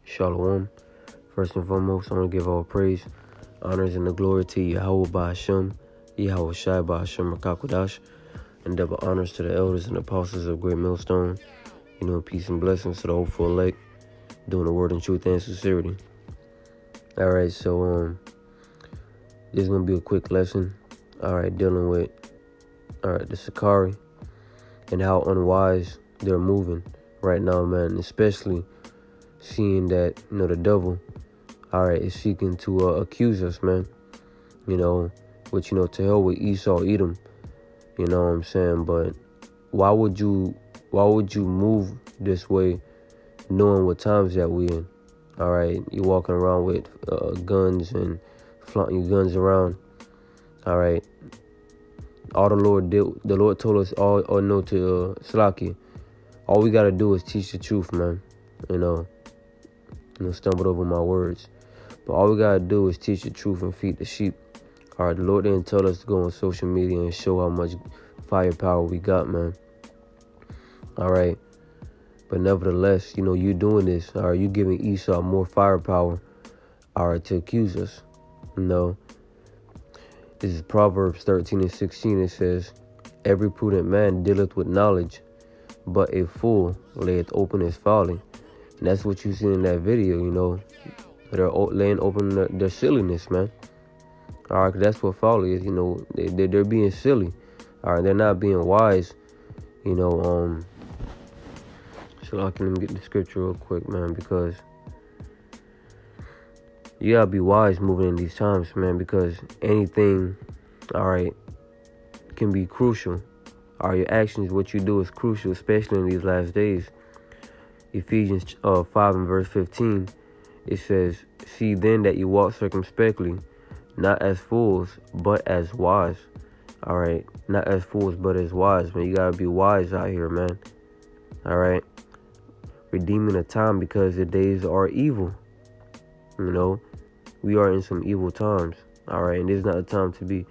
Shalom. First and foremost, I want to give all praise, honors, and the glory to Yahweh Ba'Hashem, Yahweh Shai Ba'Hashem Rakakwadash, and double honors to the elders and apostles of Great Millstone. Peace and blessings to the hopeful elect, doing the word in truth and sincerity. All right, so this is going to be a quick lesson, dealing with, the Sakari and how unwise they're moving right now, man, especially seeing that, the devil, is seeking to accuse us, man, which, to hell with Esau, Edom, you know what I'm saying? But why would you move this way knowing what times that we in? All right, you're walking around with guns and flaunting your guns around. All right, all the Lord told us all know to Slaki. All we got to do is teach the truth, man. Stumbled over my words. But all we got to do is teach the truth and feed the sheep. All right, the Lord didn't tell us to go on social media and show how much firepower we got, man. All right. But nevertheless, you doing this. All right, you giving Esau more firepower, to accuse us. This is Proverbs 13:16. It says, every prudent man dealeth with knowledge, but a fool layeth open his folly. And that's what you see in that video, They're laying open their silliness, man. All right, 'cause that's what folly is, they're being silly. All right, they're not being wise, So let me get the scripture real quick, man, because you gotta be wise moving in these times, man, because anything, can be crucial. Your actions, what you do is crucial, especially in these last days. Ephesians 5 and verse 15, it says, see then that you walk circumspectly, not as fools, but as wise. All right, not as fools, but as wise, man. You gotta be wise out here, man. All right, redeeming the time because the days are evil. We are in some evil times. All right, and this is not a time to be,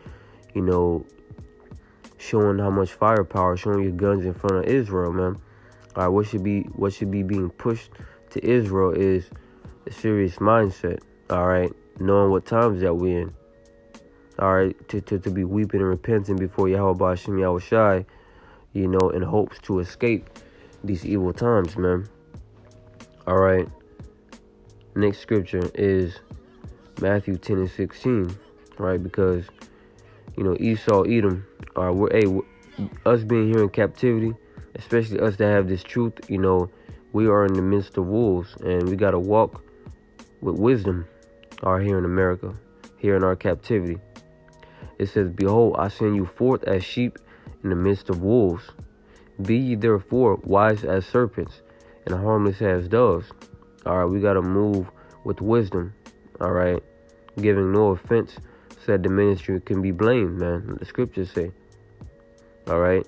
showing how much firepower, showing your guns in front of Israel, man. All right, what should be being pushed to Israel is a serious mindset. All right, knowing what times that we're in. All right, to be weeping and repenting before Yahweh Ba'Hashem Yahweh Shai, in hopes to escape these evil times, man. All right, next scripture is Matthew 10:16, right? Because, Esau, Edom, us being here in captivity, especially us that have this truth, we are in the midst of wolves, and we got to walk with wisdom, here in America, here in our captivity. It says, behold, I send you forth as sheep in the midst of wolves. Be ye therefore wise as serpents and harmless as doves. All right, we got to move with wisdom, all right, giving no offense so that the ministry can be blamed, man, the scriptures say. All right,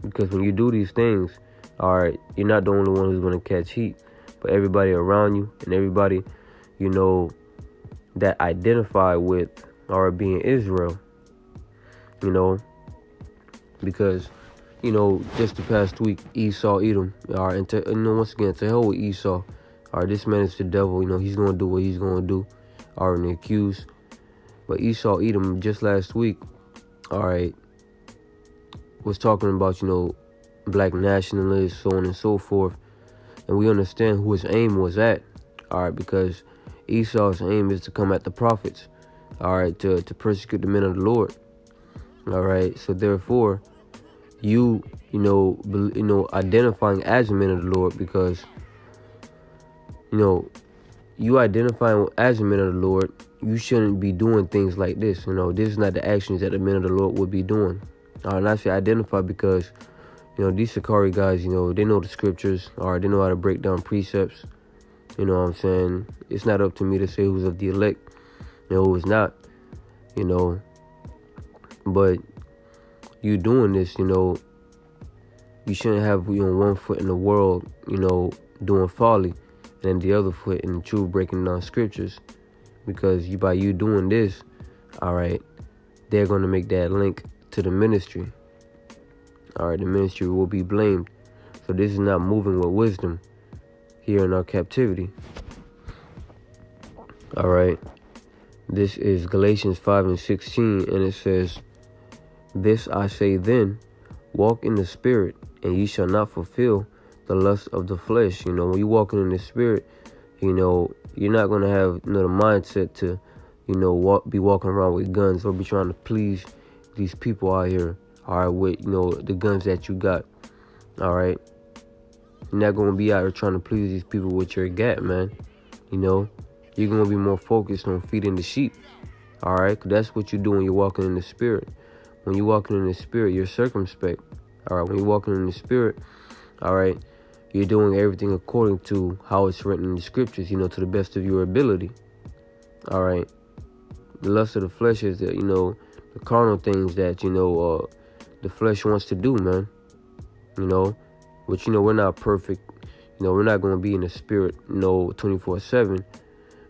because when you do these things, all right, you're not the only one who's going to catch heat, but everybody around you and everybody, that identify with being Israel, because, just the past week, Esau, Edom, and once again, to hell with Esau. This man is the devil, he's going to do what he's going to do, and the accused. But Esau, Edom, just last week, was talking about, black nationalists, so on and so forth. And we understand who his aim was at, because Esau's aim is to come at the prophets, to persecute the men of the Lord. All right, so therefore, you identifying as men of the Lord, because, you identifying as a men of the Lord, you shouldn't be doing things like this. This is not the actions that the men of the Lord would be doing. And I say identify because, these Sakari guys, they know the scriptures, they know how to break down precepts. You know what I'm saying? It's not up to me to say who's of the elect, who's not, But you doing this, you shouldn't have, one foot in the world, doing folly, and then the other foot in the truth, breaking down scriptures. Because by you doing this, they're going to make that link to the ministry. The ministry will be blamed. So this is not moving with wisdom here in our captivity. All right. This is Galatians 5:16, and it says, "This I say then, walk in the Spirit, and ye shall not fulfill the lust of the flesh." When you're walking in the Spirit, you're not going to have the mindset to, be walking around with guns or be trying to please these people out here, all right, with, the guns that you got, all right? You're not going to be out here trying to please these people with your gat, man. You're going to be more focused on feeding the sheep, all right? 'Cause that's what you do when you're walking in the Spirit. When you're walking in the Spirit, you're circumspect, all right? When you're walking in the Spirit, all right, you're doing everything according to how it's written in the scriptures, to the best of your ability, all right? The lust of the flesh is that, the carnal things that, the flesh wants to do, man, But, we're not perfect. We're not going to be in the Spirit, 24/7.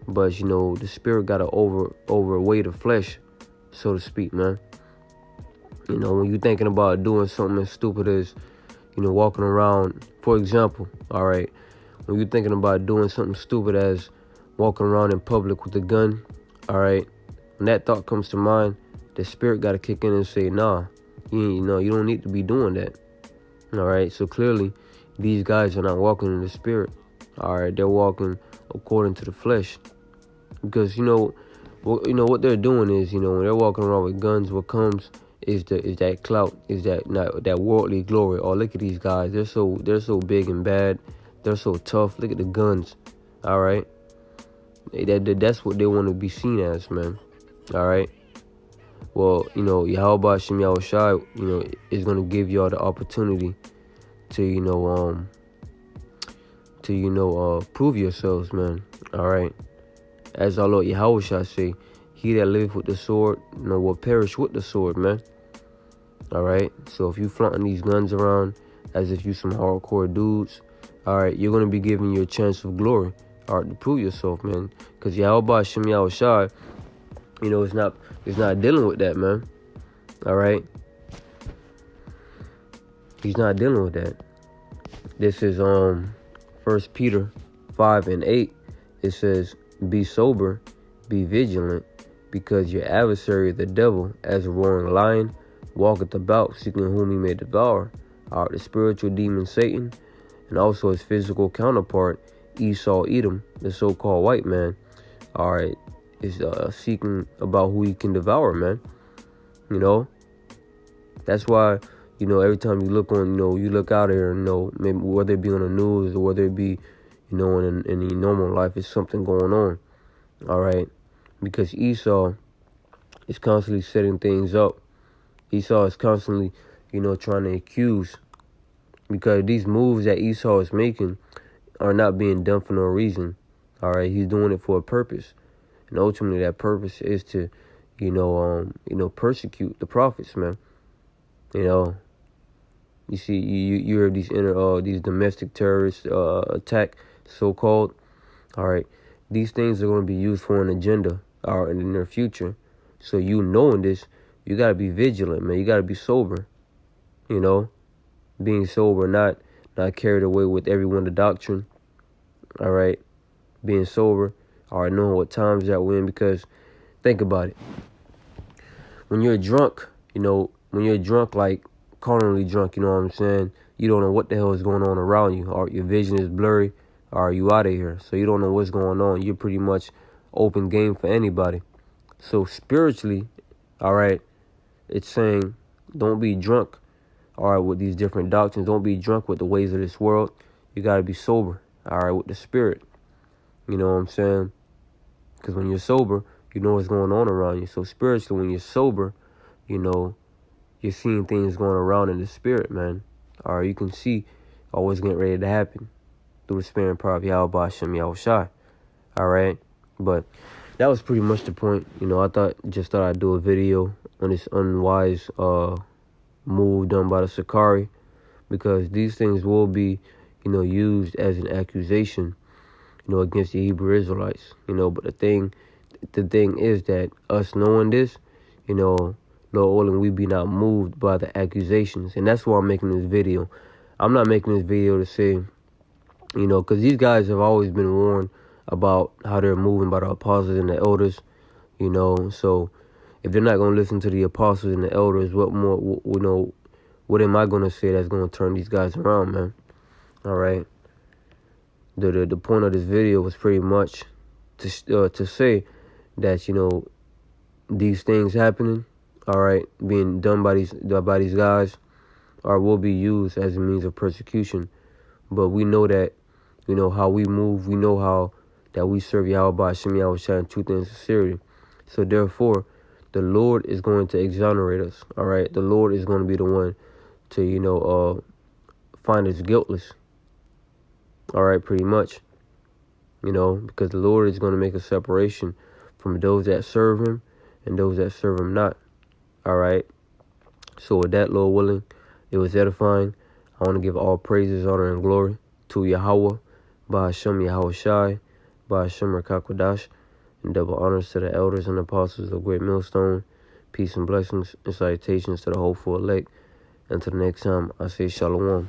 But, the Spirit got to overweigh the flesh, so to speak, man. When you're thinking about doing something as stupid as, walking around, for example, all right, when you're thinking about doing something stupid as walking around in public with a gun, all right, when that thought comes to mind, the Spirit got to kick in and say, nah, you don't need to be doing that, all right? So clearly, these guys are not walking in the Spirit, all right? They're walking according to the flesh, because, what they're doing is, when they're walking around with guns, what comes is that clout, is that worldly glory. Oh, look at these guys. They're so big and bad. They're so tough. Look at the guns. All right. That's what they want to be seen as, man. All right. Well, Yahweh Shem Yahushai, is going to give y'all the opportunity to, prove yourselves, man. All right. As our Lord Yahweh shall say, he that liveth with the sword, will perish with the sword, man. All right. So if you flaunting these guns around as if you some hardcore dudes, all right, you're gonna be giving you a chance of glory, all right, to prove yourself, man. Because Yahweh Shem Yahushai, it's not dealing with that, man. All right. He's not dealing with that. This is 1 Peter 5:8. It says, "Be sober, be vigilant, because your adversary, the devil, as a roaring lion, walketh about, seeking whom he may devour." The spiritual demon Satan, and also his physical counterpart, Esau Edom, the so-called white man, all right, is seeking about who he can devour, man. That's why, every time you look on, you look out here, maybe whether it be on the news or whether it be, in the normal life, it's something going on, all right? Because Esau is constantly setting things up. Esau is constantly, trying to accuse. Because these moves that Esau is making are not being done for no reason. All right, he's doing it for a purpose. And ultimately that purpose is to, persecute the prophets, man. You see, you hear these domestic terrorist attack, so-called. All right, these things are going to be used for an agenda in the near future. So knowing this, you got to be vigilant, man. You got to be sober, being sober, not carried away with everyone the doctrine. All right, being sober, all right, knowing what times that we're in, because think about it. When you're drunk, like carnally drunk, you know what I'm saying? You don't know what the hell is going on around you, or your vision is blurry, or you out of here. So you don't know what's going on. You're pretty much open game for anybody. So spiritually, all right, it's saying don't be drunk, all right, with these different doctrines. Don't be drunk with the ways of this world. You got to be sober, all right, with the Spirit. You know what I'm saying? Because when you're sober, you know what's going on around you. So spiritually, when you're sober, you're seeing things going around in the Spirit, man. All right, you can see what's getting ready to happen through the Spirit and power of Yahweh Shem Yahushai. All right, but that was pretty much the point. I thought I'd do a video on this unwise move done by the Sakari, because these things will be, used as an accusation, against the Hebrew Israelites. But the thing is that us knowing this, Lord willing, we be not moved by the accusations, and that's why I'm making this video. I'm not making this video to say, because these guys have always been warned about how they're moving by the apostles and the elders, you know. So if they're not going to listen to the apostles and the elders, what more, what am I going to say that's going to turn these guys around, man? All right. The point of this video was pretty much to say that, you know, these things happening, all right, being done by these guys, will be used as a means of persecution. But we know that, you know, how we move, we know how that we serve Yahweh Hashem Yahushua in truth and sincerity. So therefore, the Lord is going to exonerate us, all right? The Lord is going to be the one to, you know, find us guiltless, all right, pretty much, you know, because the Lord is going to make a separation from those that serve him and those that serve him not, all right? So with that, Lord willing, it was edifying. I want to give all praises, honor, and glory to Yahweh, Ba'ashem Yahushai, Ba'ashem Rakakwadash, and double honors to the elders and apostles of Great Millstone. Peace and blessings and salutations to the hopeful elect. Until the next time, I say Shalom.